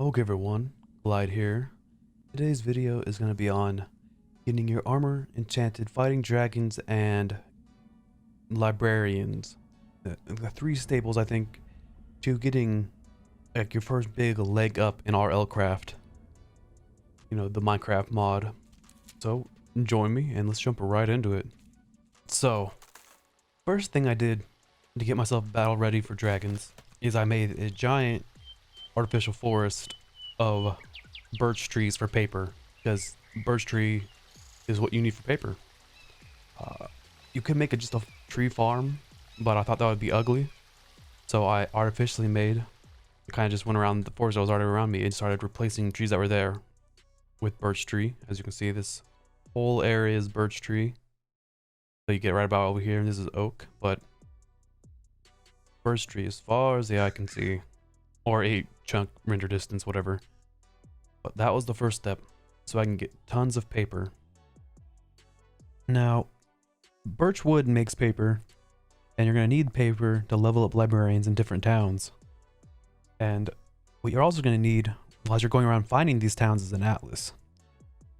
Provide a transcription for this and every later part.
Okay everyone, Glide here. Today's video is going to be on getting your armor enchanted, fighting dragons, and librarians. The three staples, I think, to getting like your first big leg up in RLcraft. You know, the Minecraft mod. So join me and let's jump right into it. So, first thing I did to get myself battle ready for dragons is I made a giant artificial forest of birch trees for paper, because birch tree is what you need for paper. You could make it just a tree farm, but I thought that would be ugly, so I artificially kind of just went around the forest that was already around me and started replacing trees that were there with birch tree. As you can see, this whole area is birch tree, so you get right about over here, and this is oak, but birch tree as far as the eye can see, or a chunk render distance, whatever. But that was the first step, so I can get tons of paper. Now, birch wood makes paper, and you're going to need paper to level up librarians in different towns. And what you're also going to need while you're going around finding these towns is an atlas.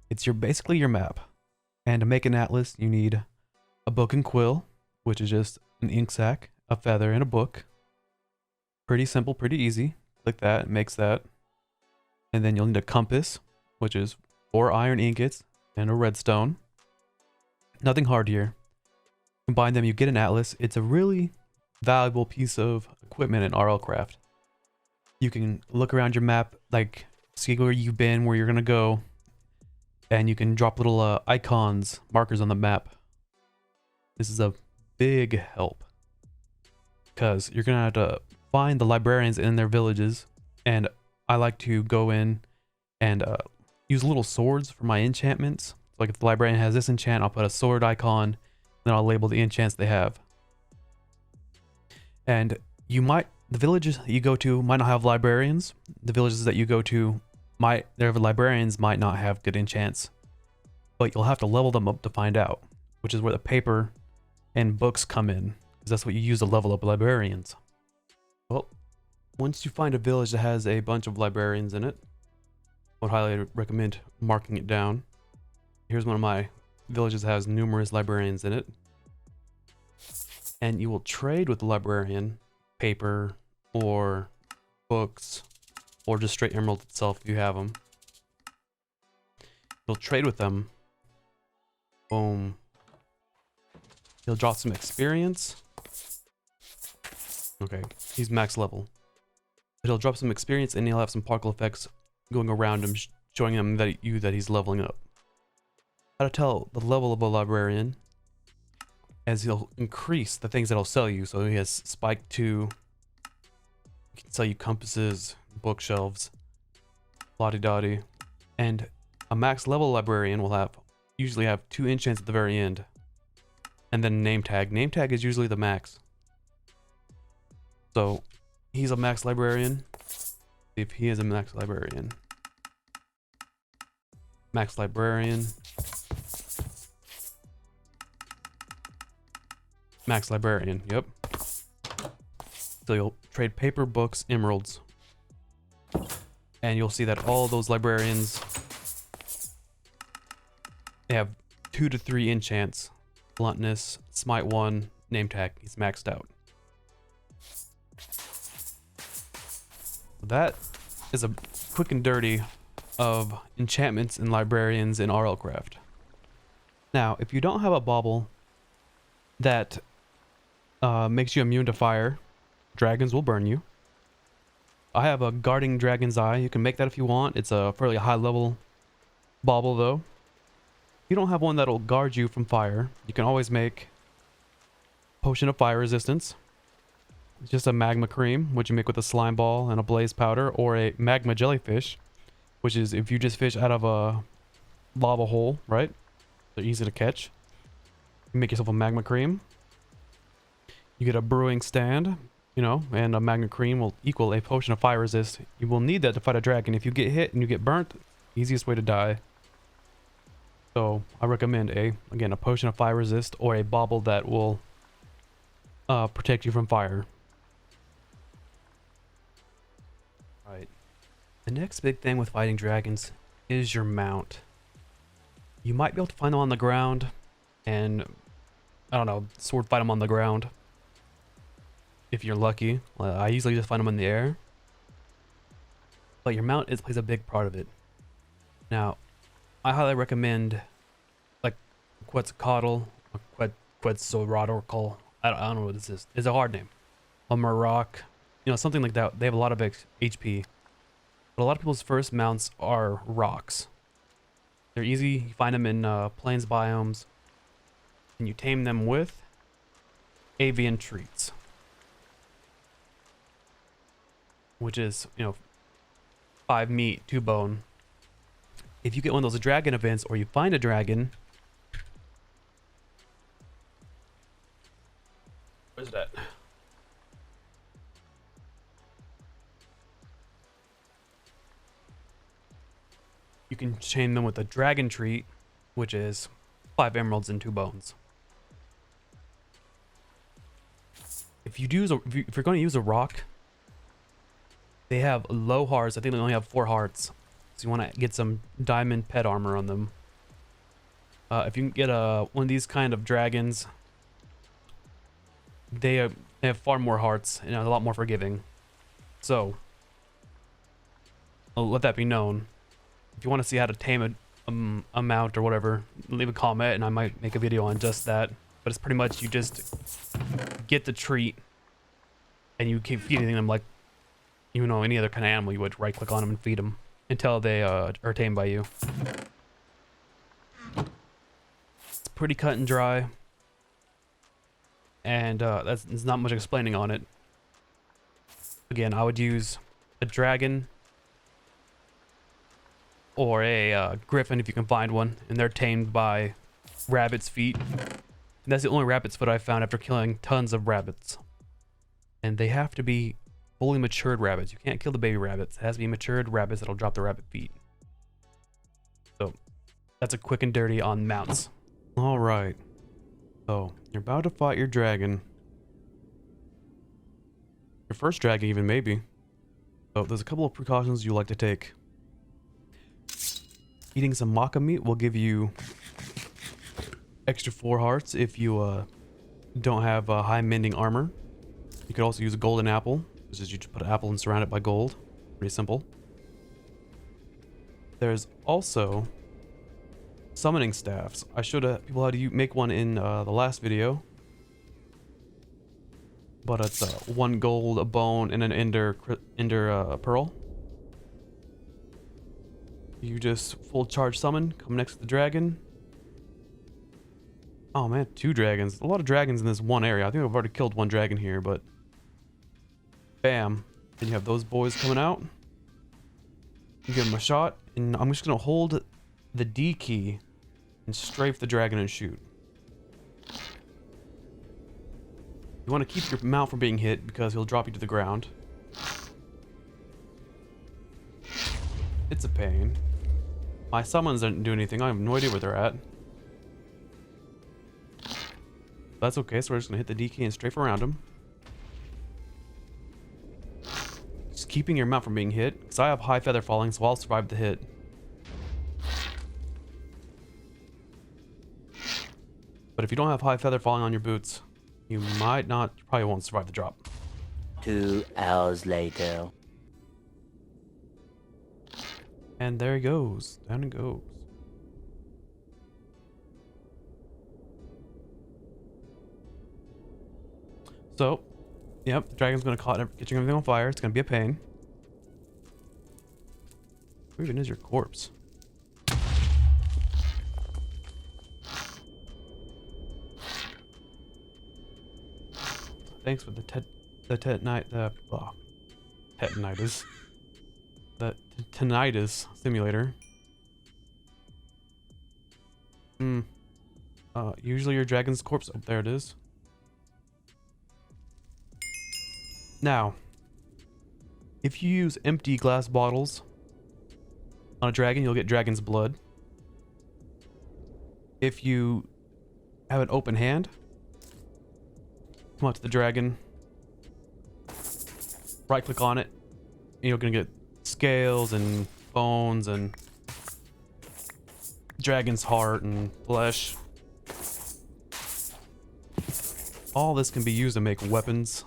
It's basically your map. And to make an atlas, you need a book and quill, which is just an ink sac, a feather, and a book. Pretty simple, pretty easy. Click that, it makes that. And then you'll need a compass, which is 4 iron ingots and a redstone. Nothing hard here. Combine them, you get an atlas. It's a really valuable piece of equipment in RLcraft. You can look around your map, like see where you've been, where you're gonna go, and you can drop little icons, markers on the map. This is a big help, because you're gonna have to find the librarians in their villages, and I like to go in and use little swords for my enchantments. Like if the librarian has this enchant, I'll put a sword icon, then I'll label the enchants they have. And the villages you go to might not have librarians. The villages that you go to their librarians might not have good enchants, but you'll have to level them up to find out, which is where the paper and books come in, because that's what you use to level up librarians. Well, once you find a village that has a bunch of librarians in it, I would highly recommend marking it down. Here's one of my villages that has numerous librarians in it. And you will trade with the librarian paper or books or just straight emerald itself if you have them. You'll trade with them. Boom. You'll drop some experience. Okay, he's max level. But he'll drop some experience and he'll have some particle effects going around him, showing him that he's leveling up. How to tell the level of a librarian, as he'll increase the things that he'll sell you. So he has spike 2. He can sell you compasses, bookshelves, lottie-dottie. And a max level librarian will usually have 2 enchants at the very end. And then name tag. Name tag is usually the max. So he's a max librarian. See if he is a max librarian. Max librarian. Max librarian, yep. So you'll trade paper, books, emeralds. And you'll see that all those librarians, they have 2 to 3 enchants. Bluntness, smite 1, name tag, he's maxed out. That is a quick and dirty of enchantments and librarians in RLcraft. Now, if you don't have a bauble that makes you immune to fire, dragons will burn you. I have a guarding dragon's eye. You can make that if you want. It's a fairly high level bauble though. If you don't have one that'll guard you from fire, you can always make potion of fire resistance. It's just a magma cream, which you make with a slime ball and a blaze powder, or a magma jellyfish, which is if you just fish out of a lava hole, right? They're easy to catch. You make yourself a magma cream. You get a brewing stand, and a magma cream will equal a potion of fire resist. You will need that to fight a dragon. If you get hit and you get burnt, easiest way to die. So I recommend again, a potion of fire resist or a bauble that will protect you from fire. Right. The next big thing with fighting dragons is your mount. You might be able to find them on the ground, and I don't know, sword fight them on the ground if you're lucky. I usually just find them in the air, but your mount plays a big part of it. Now, I highly recommend like Quetzalcoatl, or Quetzalcoatl. I don't know what this is. It's a hard name. A Maroc, something like that. They have a lot of HP, but a lot of people's first mounts are rocks. They're easy. You find them in plains biomes, and you tame them with avian treats, which is 5 meat, 2 bone. If you get one of those dragon events, or you find a dragon, where's that? You can chain them with a dragon treat, which is 5 emeralds and 2 bones. If you're going to use a rock, they have low hearts. I think they only have 4 hearts, so you want to get some diamond pet armor on them. If you can get one of these kind of dragons, they have far more hearts and a lot more forgiving. So I'll let that be known. If you want to see how to tame a mount or whatever, leave a comment and I might make a video on just that. But it's pretty much you just get the treat and you keep feeding them like any other kind of animal. You would right click on them and feed them until they are tamed by you. It's pretty cut and dry, and there's not much explaining on it. Again, I would use a dragon or a griffin if you can find one, and they're tamed by rabbit's feet. And that's the only rabbit's foot I found after killing tons of rabbits. And they have to be fully matured rabbits. You can't kill the baby rabbits. It has to be matured rabbits that'll drop the rabbit feet. So that's a quick and dirty on mounts. All right. So you're about to fight your dragon. Your first dragon even, maybe. So there's a couple of precautions you like to take. Eating some maca meat will give you extra 4 hearts if you don't have high mending armor. You could also use a golden apple, which is you just put an apple and surround it by gold. Pretty simple. There's also summoning staffs. I showed people how to make one in the last video, but it's 1 gold, a bone, and an ender pearl. You just full charge summon, come next to the dragon. Oh man, 2 dragons. A lot of dragons in this one area. I think I've already killed 1 dragon here, but bam. Then you have those boys coming out. You give them a shot, and I'm just gonna hold the D key and strafe the dragon and shoot. You want to keep your mount from being hit because he'll drop you to the ground. It's a pain. My summons didn't do anything. I have no idea where they're at. That's okay, so we're just gonna hit the D key and strafe around him. Just keeping your mount from being hit, because I have high feather falling, so I'll survive the hit. But if you don't have high feather falling on your boots, you probably won't survive the drop. 2 hours later. And there he goes. Down he goes. So, yep, the dragon's gonna catching everything on fire. It's gonna be a pain. Where even is your corpse? Thanks for the tinnitus simulator. Usually your dragon's corpse. Oh, there it is. Now, if you use empty glass bottles on a dragon, you'll get dragon's blood. If you have an open hand, come out to the dragon, right click on it, and you're gonna get scales and bones and dragon's heart and flesh. All this can be used to make weapons.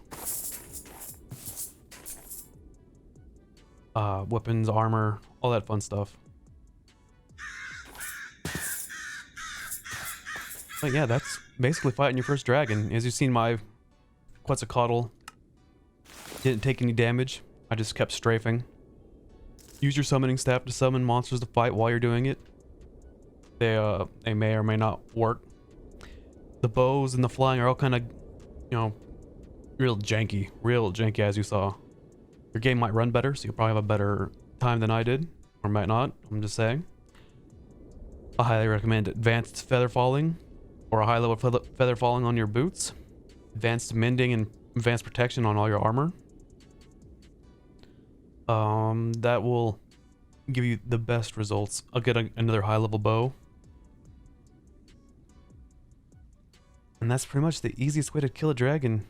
Weapons, armor, all that fun stuff. But yeah, that's basically fighting your first dragon. As you've seen, my Quetzalcoatl didn't take any damage. I just kept strafing. Use your summoning staff to summon monsters to fight while you're doing it. They may or may not work. The bows and the flying are all kind of, you know, real janky as you saw. Your game might run better, so you'll probably have a better time than I did, or might not. I'm just saying. I highly recommend advanced feather falling, or a high level feather falling on your boots, advanced mending and advanced protection on all your armor. That will give you the best results. I'll get another high level bow. And that's pretty much the easiest way to kill a dragon.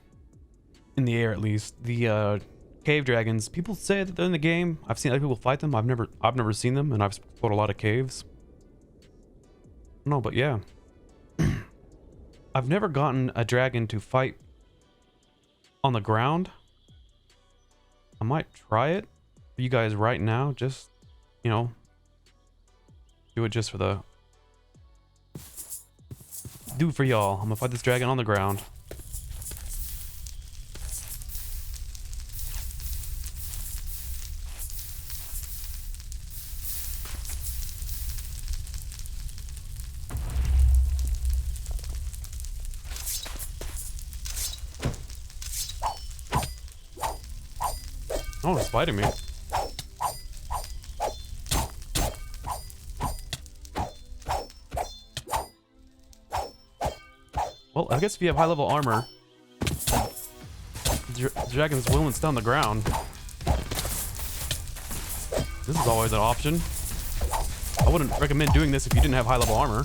In the air, at least. The cave dragons, people say that they're in the game. I've seen other people fight them. I've never seen them, and I've explored a lot of caves. No, but yeah. I've never gotten a dragon to fight on the ground. I might try it for you guys right now. Just, you know, do it just for the... Do it for y'all. I'm gonna fight this dragon on the ground. Oh, it's fighting me. Well, I guess if you have high level armor, the dragon's willing to stay on the ground. This is always an option. I wouldn't recommend doing this if you didn't have high level armor.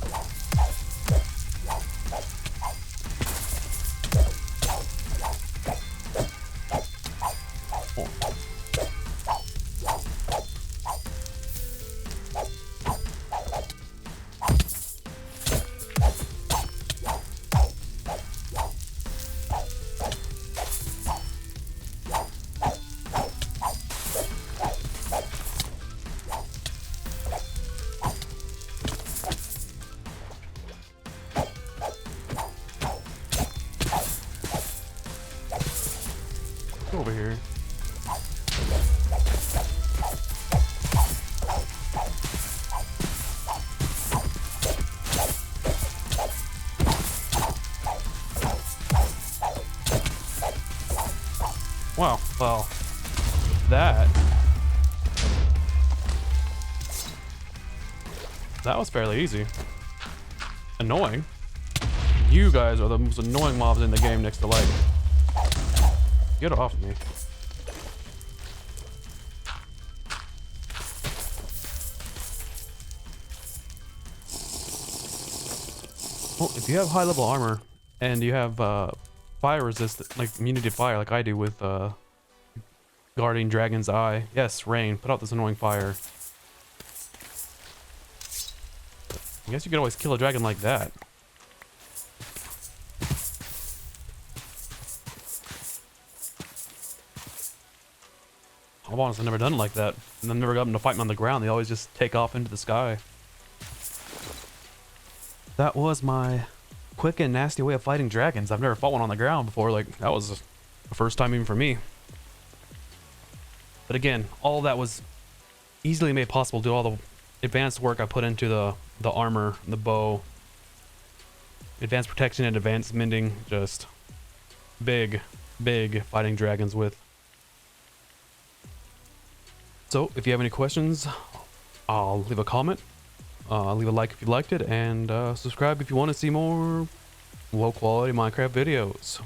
Over here. Wow, well, that was fairly easy. Annoying. You guys are the most annoying mobs in the game next to light. Get off me. Well, if you have high level armor and you have fire resist, like immunity to fire, like I do with Guardian Dragon's Eye. Yes, Rain, put out this annoying fire. I guess you could always kill a dragon like that. I've honestly never done it like that. And I've never got them to fight me on the ground. They always just take off into the sky. That was my quick and nasty way of fighting dragons. I've never fought one on the ground before. Like, that was the first time even for me. But again, all that was easily made possible due to all the advanced work I put into the armor, the bow, advanced protection and advanced mending. Just big fighting dragons with. So, if you have any questions, I'll leave a comment, leave a like if you liked it, and subscribe if you want to see more low-quality Minecraft videos.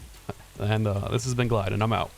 And this has been Glide, and I'm out.